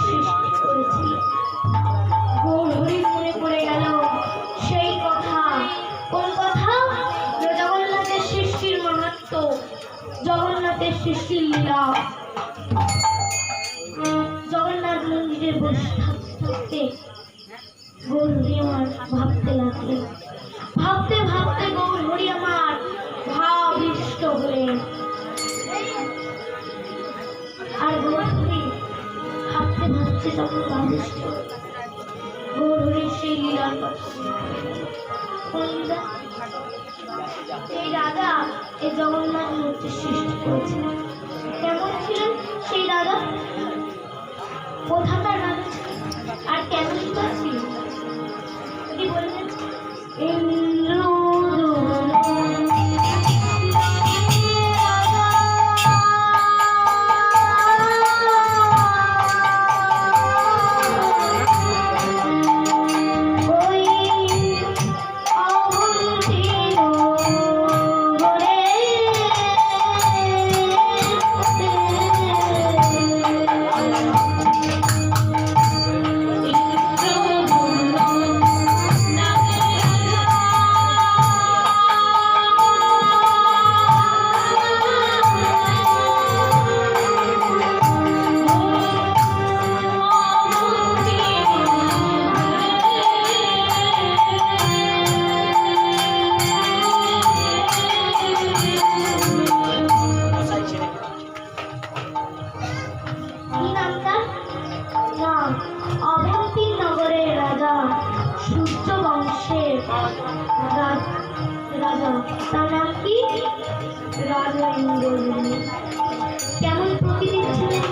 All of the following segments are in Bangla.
সৃষ্টি করেছি। গৌর হরি মনে পড়ে গেল সেই কথা। কোন কথা? জগন্নাথের সৃষ্টির মাহাত্ম্য, জগন্নাথের সৃষ্টির লীলা। জগন্নাথ মন্দিরে বসে থাকতে গৌর হরি আমার ভাবতে লাগলেন। ভাবতে ভাবতে গৌর হরি আমার ভাবিষ্ট হলেন। আর গৌর হরি ভাবতে ভাবতে তখন ভাবিষ্ট গৌর হরির সেই লীলার কথা। কোন লীলা? এই রাজা এই জগন্নাথ মূর্তি সৃষ্টি করেছিলেন। কেমন ছিলেন সেই রাজা? কোথাকার রাজা ছিলেন আর কেমন ছিল? কি বললেন? ইন্দ্র তার নাম কি? রাজা ইন্দ্র। কেমন প্রকৃতির ছিলেন?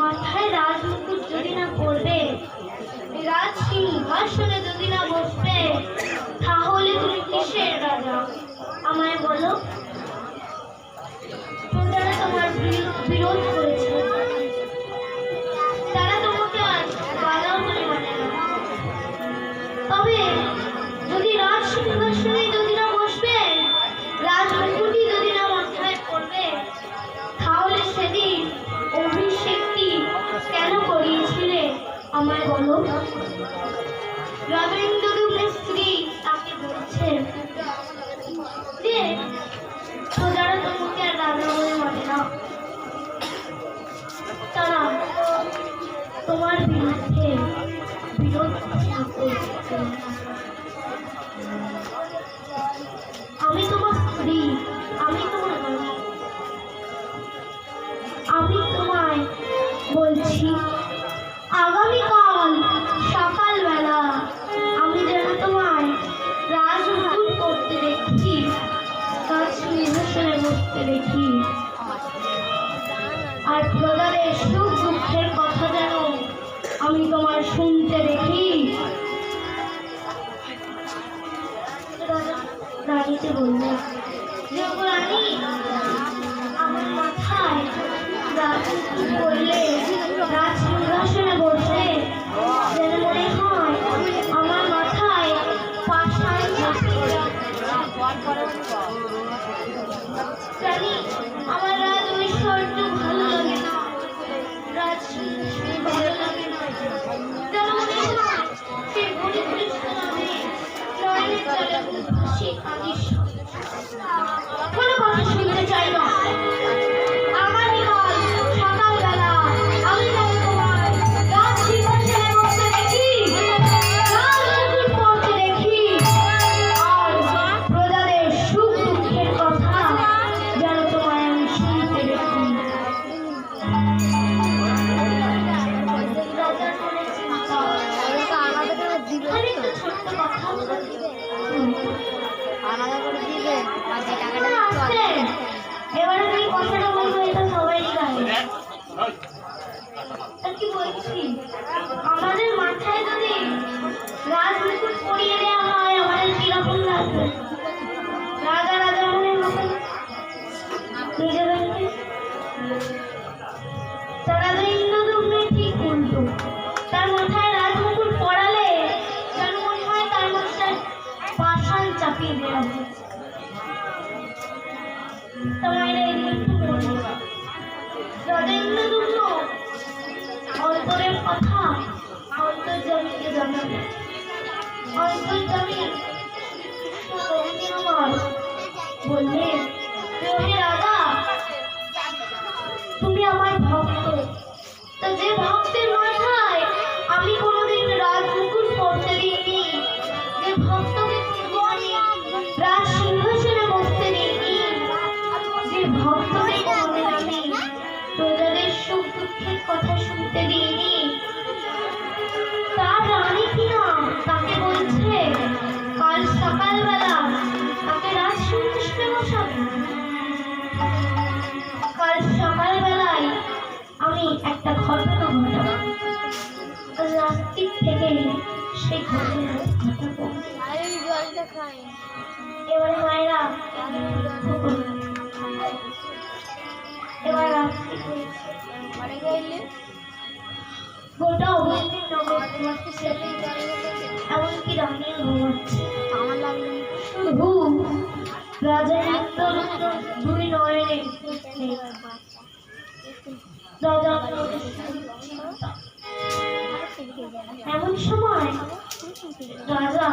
মাথায় রাজমুকুট যদি না পড়বে, রাজ সিংহাসনে যদি না বসবে, তাহলে তুমি কিসের রাজা আমায় বলো? প্রজারা তোমার বিরোধ করেছে, তারা তোমাকে আর রাজা বলে মানে না। তবে যদি রাজ সিংহাসনে যদি না বসবে, রাজমুকুটই যদি না মাথায় পড়বে, তাহলে সেদিন অভিষেকটি কেন করিয়েছিলে আমায় বলো? রবীন্দ্রনাথের স্ত্রী তাকে বলছে যে প্রজারা তোমাকে আর রাজা বলে মানে না, তারা তোমার বিরুদ্ধে বিরোধ করছে। আমি তোমার স্ত্রী, আমি তোমার রানী, আমি তোমায় বলছি আগামীকাল সকালবেলা আমি যেন তোমায় রাজমুকুট পরতে দেখি, রাজ সিংহাসনে বসতে দেখি, আর প্রজাদের সুখ দুঃখের কথা যেন আমি তোমার শুনতে দেখি। রানীকে বললো, রানী আমার মাথায় রাজমুকুট পরলে, রাজ সিংহাসনে বসে যেন মনে হয় আমার মাথায় পাষাণ চাপিয়ে। রানী আমার রাজ ঐশ্বর্য ভালো লাগে না, রাজ সিংহাসনে ভালো লাগে না, যেন মনে হয় সে ঘুরে ঘুরে শোনাবে নয়নের জলে ভাসিয়ে কাঁদিস। কোনো কথা শুনতে চাই না। আগামীকাল সকালবেলা আমি যেন তোমার রাজ সিংহাসনে বসতে দেখি, রাজমুকুট পরতে দেখি, আর প্রজাদের সুখ দুঃখের কথা যেন তোমায় আমি শুনতে দেখি। রাজার মনে চিন্তা, খানিকটা ছোট্ট কথা এবারে আমি কথাটা বলবো, এটা সবাই জানে। কি বলছি, আমাদের মাথায় যদি রাজমুকুট পরিয়ে দেওয়া হয়, আমাদের কিরকম লাগবে? রাজা রাজা মনে হবে নিজেদেরকে। তারা তো ইন্দ্রদম্নের ঠিক উল্টো, তার মাথায় রাজমুকুট পরালে যেন মনে হয় তার মাথায় পাষাণ চাপিয়ে দেওয়া হয়েছে। রবীন্দ্রদম্ন অন্তরের কথা অন্তর্যামীকে জানাবে। অন্তর্যামী আমার বললেন, হে রাজা, তুমি আমার ভক্ত, তা যে ভক্তের মাথায় আমি কোনোদিন রাজমুকুট পরতে দিইনি, যে ভক্তকে আমি রাজ সিংহাসনে বসতে দিইনি, যে ভক্তকে কোনোদিন আমি প্রজাদের সুখ দুঃখের কথা শুনতে দিইনি, তার রানী কিনা তাকে বলছে কাল সকালবেলা তাকে রাজ সিংহাসনে বসাবে। কাল সকালবেলায় আমি একটা ঘটনা ঘটাবো, রাত্রির থেকে সেই ঘটনা ঘটাবো। এবারে মায়েরা এবার রাত্রি গোটা অবস্থিত নগর এমনকি রানীর ঘুমাচ্ছে। শুধু রাজা দুই নয়নে রাজা এমন সময় রাজা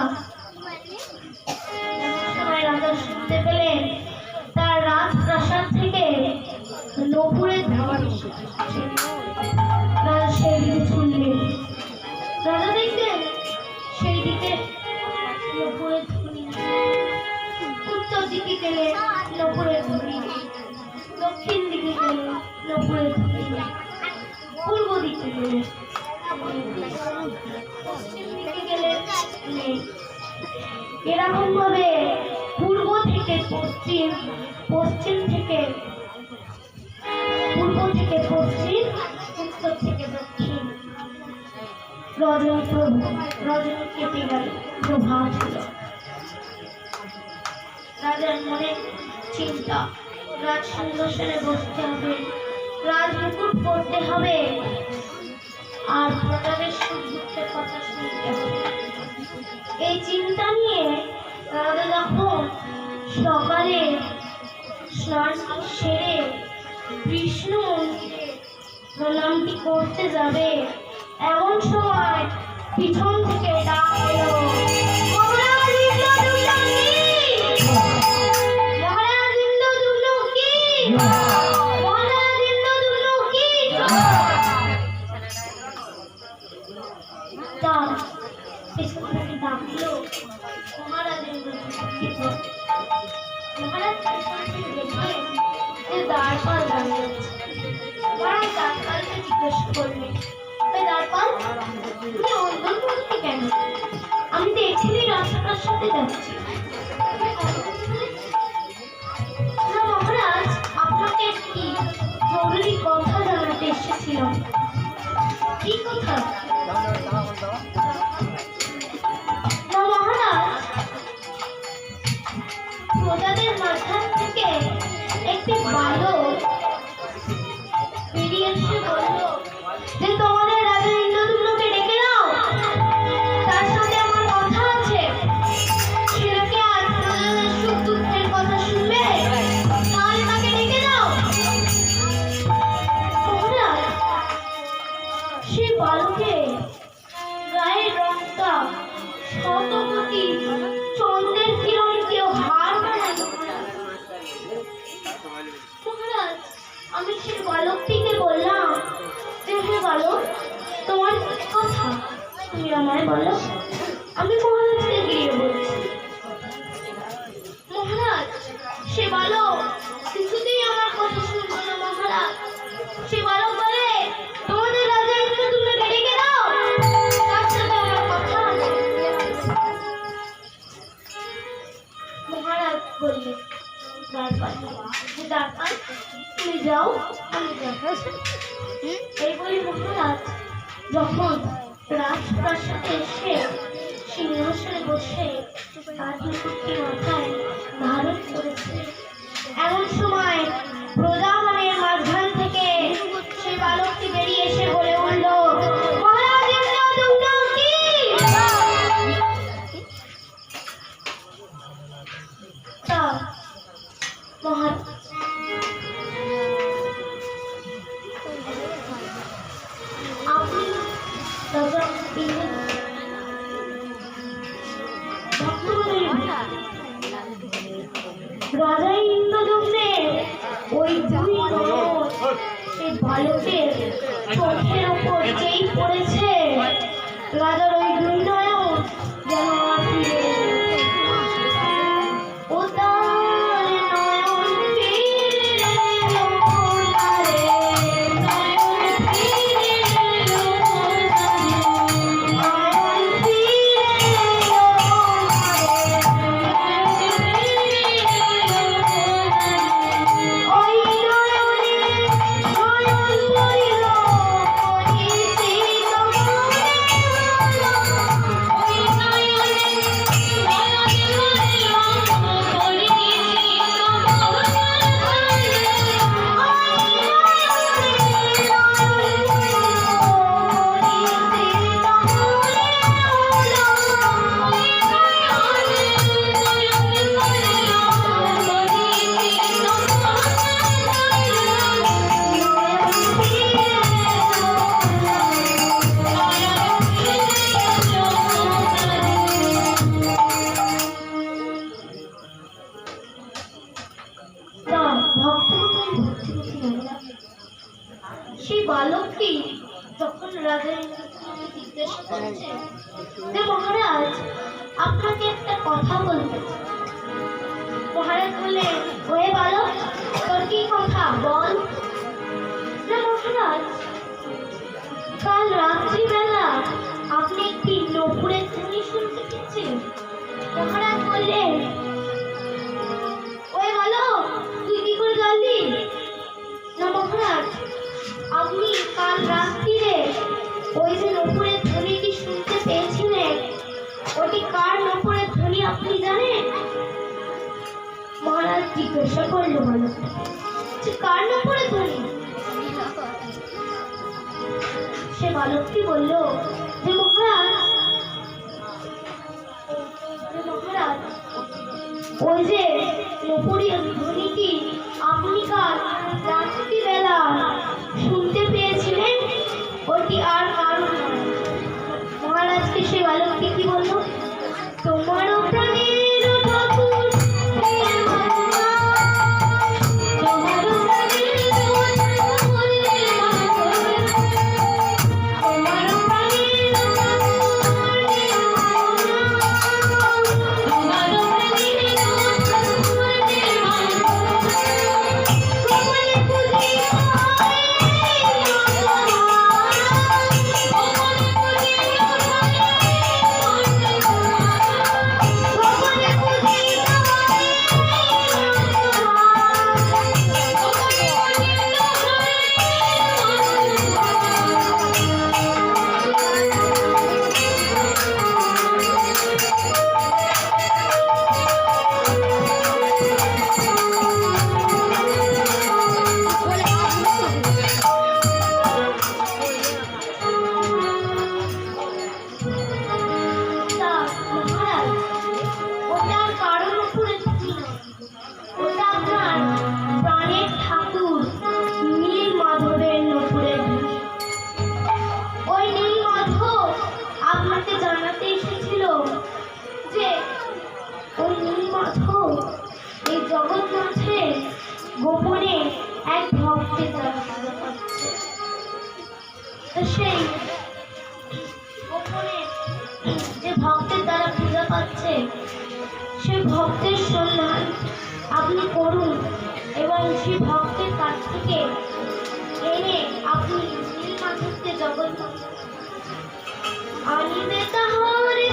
শুনতে পেলেন তার রাজপ্রাসাদ থেকে নূপুরের ধ্বনি। রাজা সেই দিকে শুনলেন, রাজা দেখলেন সেই দিকে নূপুরের ধ্বনি। উত্তর দিকে গেলে নূপুরের ধ্বনি, দক্ষিণ দিকে গেলে নূপুরের ধ্বনি, পূর্ব দিকে গেলে, পশ্চিম দিকে গেলে নেই। এরকম ভাবে পূর্ব থেকে পশ্চিম, পশ্চিম থেকে পূর্ব থেকে পশ্চিম, রজনী কেটে গেল, প্রভাত হলো। রাজার মনে চিন্তা, রাজ সিংহাসনে বসতে হবে, রাজমুকুট পরতে হবে, আর প্রজাদের সুখ দুঃখের কথা শুনতে হবে। এই চিন্তা নিয়ে রাজা যখন সকালে স্নান সেরে বিষ্ণু মন্দিরে প্রণামটি করতে যাবে, এমন সময় পিছন থেকে ডাক এলো, মহারাজ ইন্দ্রদুম্ন কি? মহারাজ ইন্দ্রদুম্ন কি? মহারাজ ইন্দ্রদুম্ন কি? তা পিছন থেকে ডাকলো, মহারাজ ইন্দ্রদুম্ন কি? মহারাজ পিছন থেকে দেখে যে দ্বারপাল দাঁড়িয়ে আছে। মহারাজ দ্বারপালকে জিজ্ঞেস করলেন, দ্বারপাল, তুমি অন্তর করতে কেন? আমি তো এখানে রাস্তার সাথে যাচ্ছি। না মহারাজ, আপনাকে একটি জরুরি কথা জানাতে এসেছিলাম। কি কথা? না মহারাজ, প্রজাদের মাঝখান থেকে একটি বালক বেরিয়ে এসে বলল যে তোমাদের রাজা ইন্দ্রদুম্নকে ডেকে দাও, তার সাথে আমার কথা আছে। সে নাকি আজ প্রজাদের সুখ দুঃখের কথা শুনবে, তাহলে তাকে ডেকে দাও। মহারাজ, সেই বালকের গায়ের রংটা শতকোটি চন্দ্রের কিরণ কেউ হার বানায়। মহারাজ, আমি সেই বালকটিকে বললাম যে হে বালক, তোমার কি কথা তুমি আমায় বলো, আমি মহারাজকে গিয়ে বলছি। মহারাজ, সে বালক কিছুতেই আমার কথা শুনলো না। মহারাজ, সে বালক বলে তোমাদের রাজা ইন্দ্রদুম্নকে ডেকে দাও, তার সাথে আমার কথা আছে। মহারাজ বললেন দ্বারপাল, তুমি যাও, আমি যাবো। এই বলে মহারাজ যখন রাজপ্রাসাদে এসে সিংহাসনে বসে রাজমুকুটটি মাথায় ধারণ করেছে, এমন সময় প্রজাগণের মাঝখান থেকে সেই বালকটি বেরিয়ে এসে বলে উঠল, মহারাজ ইন্দ্রদুম্ন কি? তা মহারাজ আপনি রাজা ইন্দ্রদুম্নের ওই দুই নয়ন সেই বালকের চোখের ওপর যেই পড়েছে, রাজার ওই দুই নয়ন যেন আর ফিরে ও তার নয়ন ফিরে সেই বালকটি যখন রাজা ইন্দ্রদুম্নকে জিজ্ঞাসা করছে যে মহারাজ আপনাকে একটা কথা বলতে চাই। মহারাজ বলে, ওহে বালক, তোর কি কথা বল। না মহারাজ, কাল রাত্রিবেলা আপনি একটি নপুরের ধ্বনি শুনতে পেয়েছিলেন। মহারাজ বললেন, ওহে বালক, তুই কি করে জানলি? না মহারাজ, আপনি কাল রাত্রিরে ওই যে নপুরের ধ্বনিটি জিজ্ঞাসা করলো বালকটা, যে কার নপুরে ধ্বনি? সে বালকটি বলল, যে মহারাজ, ওই যে নপুরের ধ্বনিটি আপনি কাল রাত্রিবেলা শুনতে পেয়েছিলেন, ওটি আর কারণ নয়। মহারাজকে সে বালকটি কি বলল? তোমারও প্রাণের ঠাকুর গোপনে এক ভক্তের দ্বারা পূজা পাচ্ছে। সেই গোপনে যে ভক্তের দ্বারা পূজা পাচ্ছে, সেই ভক্তের সন্ধান আপনি করুন এবং সেই ভক্তের কাছ থেকে এনে আপনি নীলমাধবকে জগৎ আনিবে তাহলে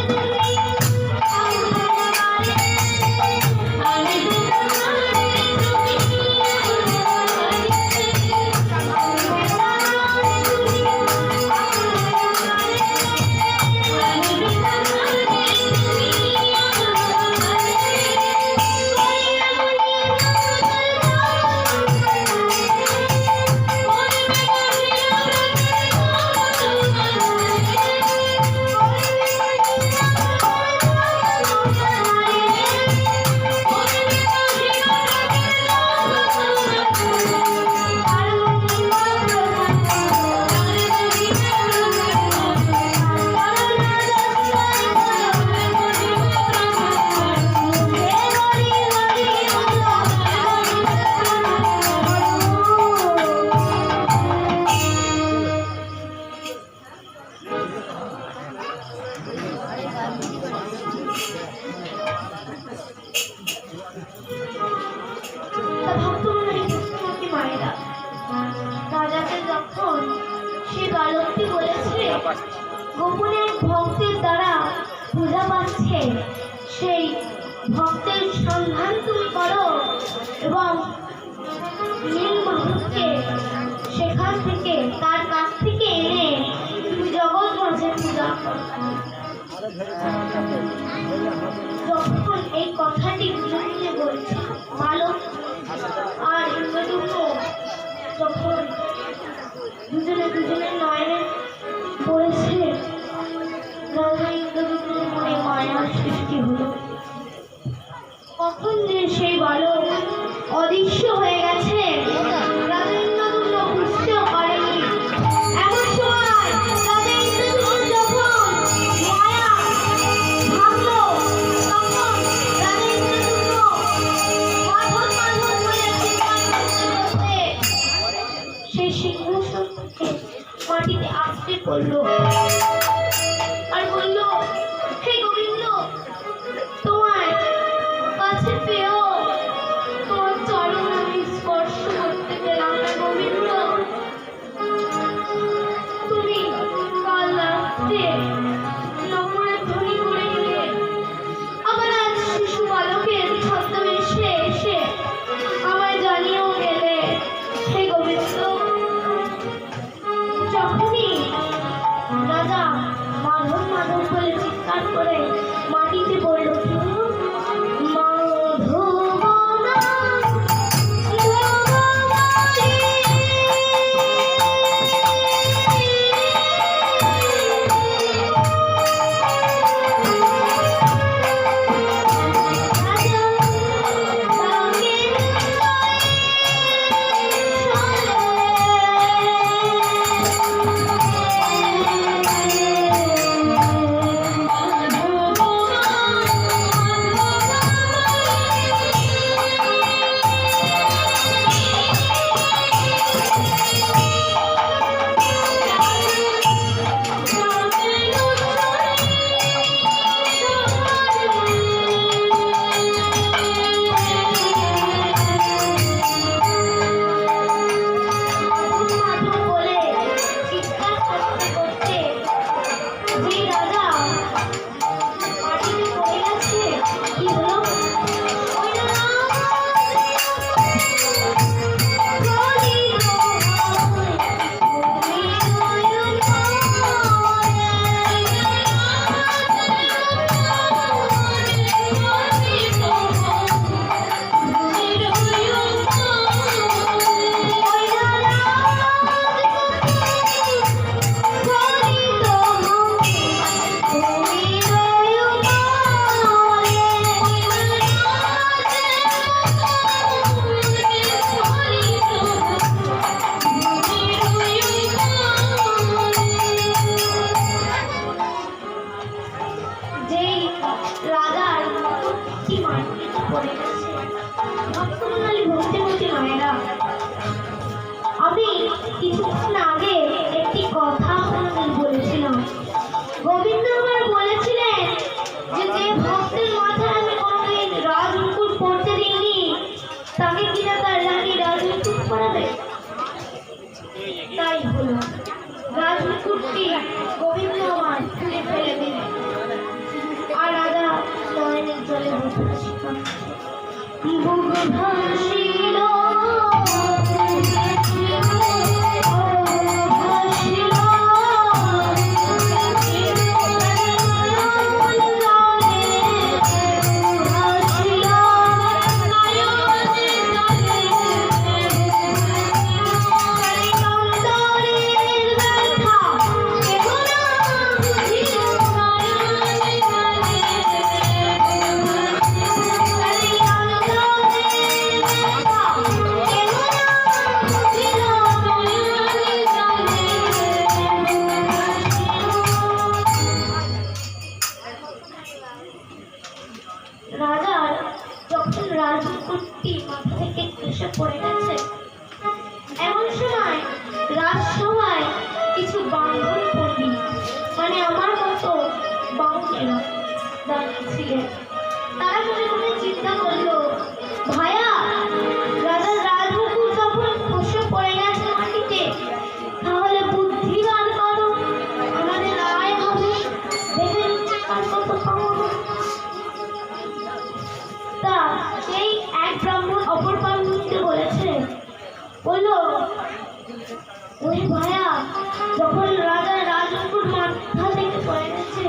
গোপনে ভক্তের দ্বারা পূজা পাচ্ছে, সেই ভক্তের সন্ধান তুমি করো এবং নীলমাধবকে সেখান থেকে তার কাছ থেকে এনে তুমি জগৎ মাঝে পূজা করো। যখন এই কথাটি দুজনে বলছে, বালক আর ইন্দ্রদূত যখন দুজনে দুজনের নয়নে পড়েছে, রাজা ইন্দ্রদূতের মনে মায়ার সৃষ্টি হলো। কখন যে সেই বালক অদৃশ্য হয়ে গেছে রাজা ইন্দ্রদূত বুঝতেও পারেনি। এমন সময় রাজা ইন্দ্রদূত যখন মায়া ভাবলো, তখন রাজা ইন্দ্রদূত মাধব মাধব বলে চিৎকার করতে করতে সেই সিংহাসন থেকে মাটিতে আছড়ে পড়লো আর বলল, হে গোবিন্দ, তোমার কাছে পেয়েও তোমার চরণ আমি স্পর্শ করতে পেলাম না। গোবিন্দ, তুমি কাল রাত্রে নমনের ধ্বনি করে গেলে, আবার আজ শিশু বালকের ছদ্মবেশে এসে আমায় জানিয়েও গেলে। হে গোবিন্দ, যখনই রাজা তাকে কিনা তার রানী রাজমুকুট পরাবে। তাই হলো, রাজমুকুটটি গোবিন্দ আমার তুলে ফেলে দিল, আর রাজা নয়নের জলে বসে ভাসিল রাজার যখন রাজমুকুটটি মাথা থেকে খসে পড়ে গেছে, এমন সময় রাজসভায় কিছু বান্ধব পণ্ডিত, মানে আমার মতো বাউনেরা দাঁড়িয়েছিলেন। তারা মনে মনে চিন্তা করলো, ভায়া, রাজার রাজমুকুট যখন খসে পড়ে গেছে মাটিতে, তাহলে বুদ্ধিমান করো, আমাদের আয় হবে, ভেবে নিচ্ছে কার কত পাওয়া। তা সেই এক ব্রাহ্মণ অপর ব্রাহ্মণকে বলেছে, বললো, ওই ভায়া, যখন রাজার রাজমুকুট মাথা থেকে পড়ে গেছে,